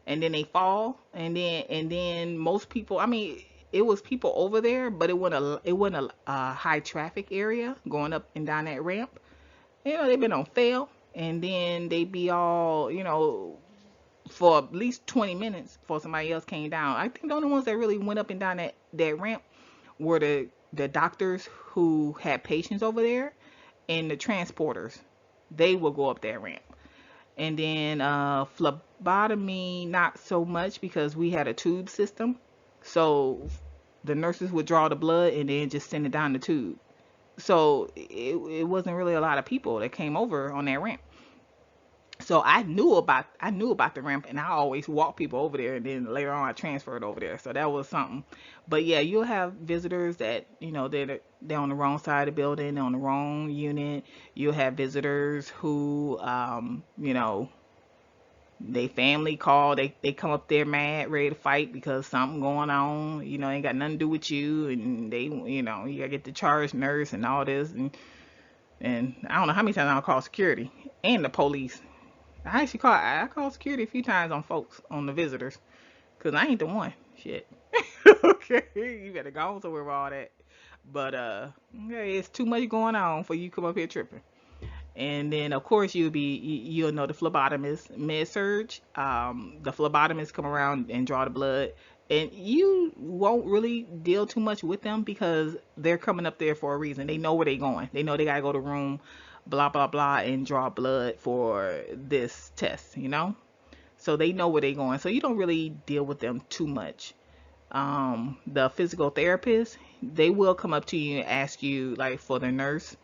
and then they fall, and then most people, I mean, it was people over there, but it wasn't a high traffic area going up and down that ramp. They've been on fail, and then they be all for at least 20 minutes before somebody else came down. I think the only ones that really went up and down that ramp were the doctors who had patients over there, and the transporters. They will go up that ramp. And then phlebotomy, not so much because we had a tube system. So the nurses would draw the blood and then just send it down the tube. So it wasn't really a lot of people that came over on that ramp. So I knew about the ramp, and I always walk people over there, and then later on I transferred over there. So that was something. But yeah, you'll have visitors that they're on the wrong side of the building, they're on the wrong unit. You'll have visitors who they family call, they come up there mad, ready to fight because something going on, ain't got nothing to do with you, and they you gotta get the charge nurse and all this, and I don't know how many times I'll call security and the police. I called security a few times on folks, on the visitors, because I ain't the one. Shit. Okay, you better go on somewhere with all that. But okay, it's too much going on for you to come up here tripping. And then of course you'll know the phlebotomist, med surge. The phlebotomists come around and draw the blood, and you won't really deal too much with them because they're coming up there for a reason. They know where they're going. They know they gotta go to room, blah blah blah, and draw blood for this test. So they know where they're going. So you don't really deal with them too much. The physical therapist, they will come up to you and ask you like for the nurse,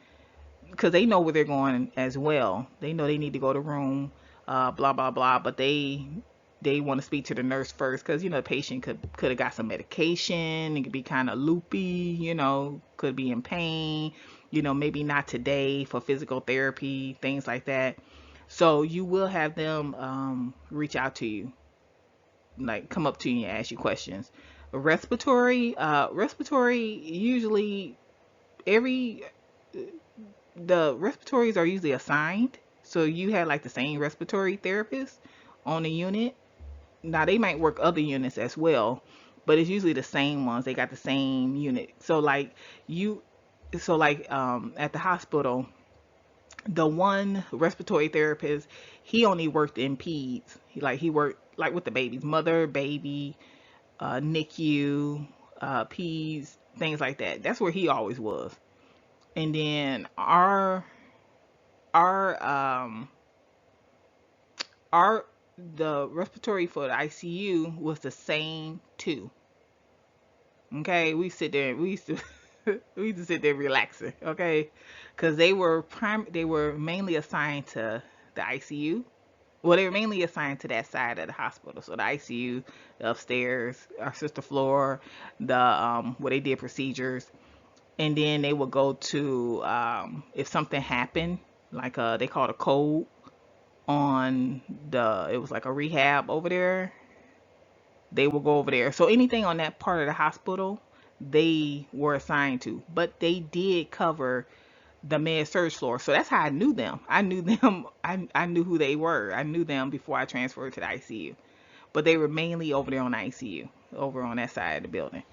because they know where they're going as well. They know they need to go to room, blah blah blah, but they want to speak to the nurse first because the patient could have got some medication. It could be kind of loopy, could be in pain, maybe not today for physical therapy, things like that. So you will have them reach out to you, like come up to you and ask you questions. Respiratory usually every the respiratories are usually assigned. So you had like the same respiratory therapist on the unit. Now they might work other units as well, but it's usually the same ones. They got the same unit. So like at the hospital, the one respiratory therapist, he only worked in peds. He worked like with the babies, mother, baby, NICU, peds, things like that. That's where he always was. And then our our the respiratory for the ICU was the same too. Okay, we used to we used to sit there relaxing. Okay, because they were mainly assigned to the ICU. Well, they were mainly assigned to that side of the hospital. So the ICU, the upstairs, our sister floor, the where they did procedures, and then they would go to if something happened, like they called a code on it was like a rehab over there. They will go over there. So anything on that part of the hospital, they were assigned to. But they did cover the med surge floor. So that's how I knew them. I knew them. I knew who they were. I knew them before I transferred to the ICU. But they were mainly over there on the ICU, over on that side of the building.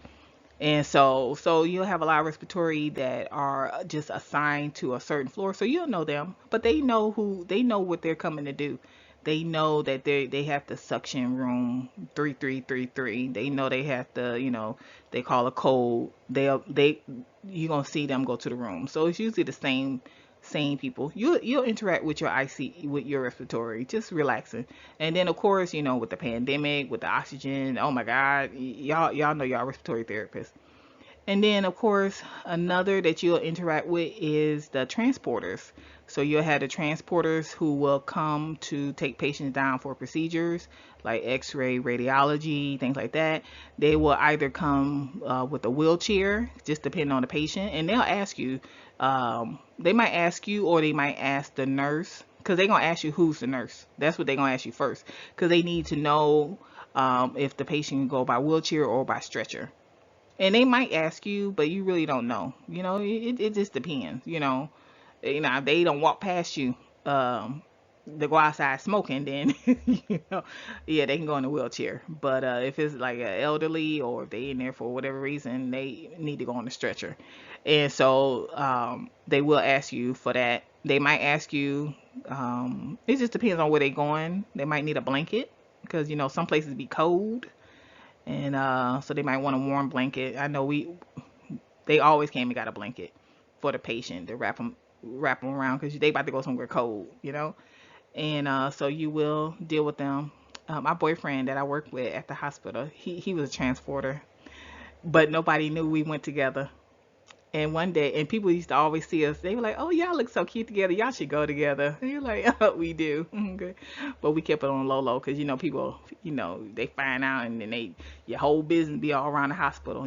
And so you'll have a lot of respiratory that are just assigned to a certain floor. So you'll know them, but they know what they're coming to do. They know that they have the suction room 3333. They know they have to, they call a code. They you're gonna see them go to the room. So it's usually the same people. You'll interact with your IC, with your respiratory, just relaxing. And then of course, with the pandemic, with the oxygen, oh my God, y'all know y'all respiratory therapists. And then of course, another that you'll interact with is the transporters. So you'll have the transporters who will come to take patients down for procedures like x-ray, radiology, things like that. They will either come with a wheelchair, just depending on the patient, and they'll ask you, they might ask you, or they might ask the nurse, because they're going to ask you who's the nurse. That's what they're going to ask you first, because they need to know if the patient can go by wheelchair or by stretcher. And they might ask you, but you really don't know. It just depends. If they don't walk past you, to go outside smoking, then yeah, they can go in a wheelchair. But if it's like an elderly, or if they in there for whatever reason, they need to go on a stretcher. And so they will ask you for that. They might ask you. It just depends on where they're going. They might need a blanket because some places be cold, and so they might want a warm blanket. I know they always came and got a blanket for the patient to wrap them around because they about to go somewhere cold. and so you will deal with them. My boyfriend that I work with at the hospital, he was a transporter, but nobody knew we went together. And one day, and people used to always see us. They were like, "Oh, y'all look so cute together. Y'all should go together." And you're like, "Oh, we do." Okay. But we kept it on low low because people, they find out and then your whole business be all around the hospital.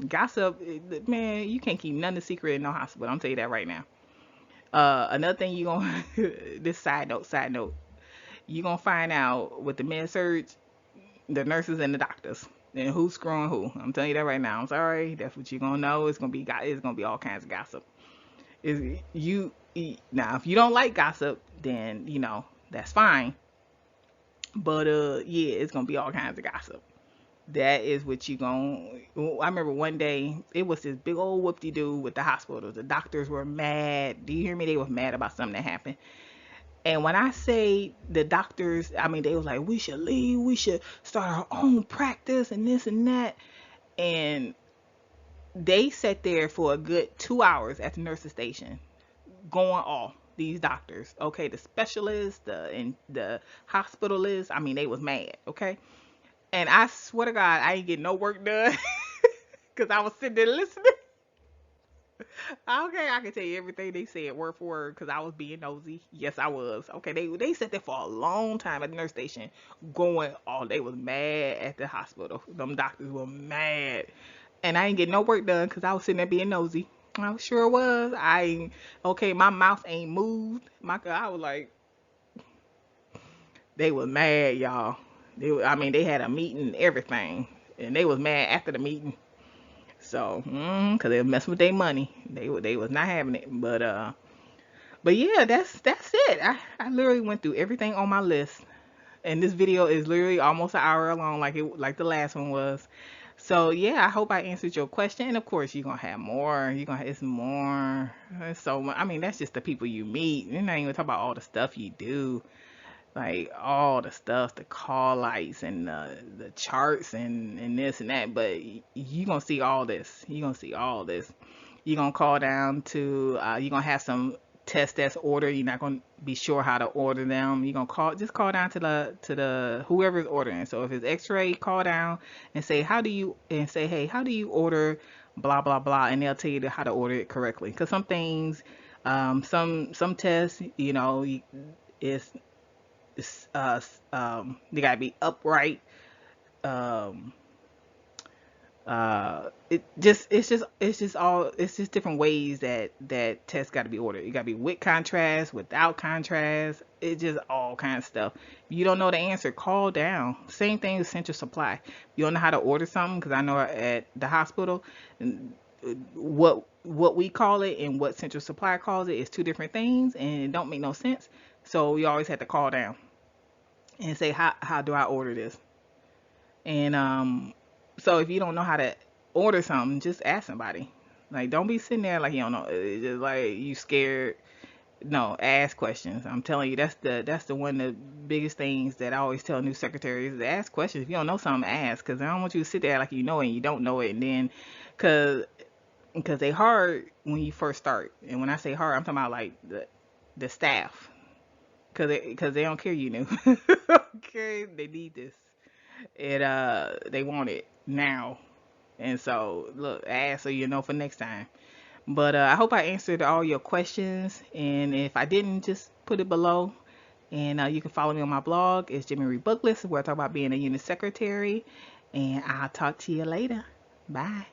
Gossip, man. You can't keep nothing secret in no hospital. I'm tell you that right now. Another thing you gonna this side note, you gonna find out with the med surge, the nurses and the doctors, and who's screwing who. I'm telling you that right now. I'm sorry, that's what you're gonna know. It's gonna be all kinds of gossip. Is you Now if you don't like gossip, then that's fine. But yeah, it's gonna be all kinds of gossip. That is what you going I remember one day it was this big old whoop-de-doo with the hospital. The doctors were mad. Do you hear me? They were mad about something that happened. And when I say the doctors, I mean, they was like, we should leave, we should start our own practice and this and that. And they sat there for a good 2 hours at the nurse's station going off. These doctors, okay, the specialists, the hospitalists, I mean, they was mad, okay? And I swear to God, I ain't getting no work done because I was sitting there listening. Okay, I can tell you everything they said word for word because I was being nosy. Yes, I was. Okay, they sat there for a long time at the nurse station, going. Oh, they was mad at the hospital. Them doctors were mad, and I ain't getting no work done because I was sitting there being nosy. I sure was. Okay. My mouth ain't moved. I was like, they was mad, y'all. I mean, they had a meeting and everything, and they was mad after the meeting. So, cause they was messing with their money. They was not having it. But yeah, that's it. I literally went through everything on my list, and this video is literally almost an hour long, like the last one was. So yeah, I hope I answered your question. And of course, you're gonna have more. It's more. It's so much. I mean, that's just the people you meet. You're not even talking about all the stuff you do, like all the stuff, the call lights and the charts and this and that. But you gonna see all this. You gonna see all this. You're gonna call down to. You're gonna have some tests that's ordered. You're not gonna be sure how to order them. You're gonna call down to the whoever's ordering. So if it's X-ray, call down and say hey, how do you order blah blah blah, and they'll tell you how to order it correctly. Because some things, some tests, it's they gotta be upright. Um, it's just different ways that tests got to be ordered. It got to be with contrast, without contrast. It's just all kinds of stuff. If you don't know the answer, call down. Same thing with central supply. You don't know how to order something, because I know at the hospital, what we call it and what central supply calls it is two different things, and it don't make no sense. So we always have to call down and say, how do I order this? And so if you don't know how to order something, just ask somebody. Like, don't be sitting there like you don't know. It's just like you scared. No, ask questions. I'm telling you, that's the one of the biggest things that I always tell new secretaries is ask questions. If you don't know something, ask, because I don't want you to sit there like you know it and you don't know it, and then because they hard when you first start. And when I say hard, I'm talking about like the staff, because they don't care you knew. Okay, they need this. They want it now. And so look, ask so you know for next time. But I hope I answered all your questions, and if I didn't, just put it below. And you can follow me on my blog. It's Jimmy Reed Booklist, where I talk about being a unit secretary. And I'll talk to you later. Bye.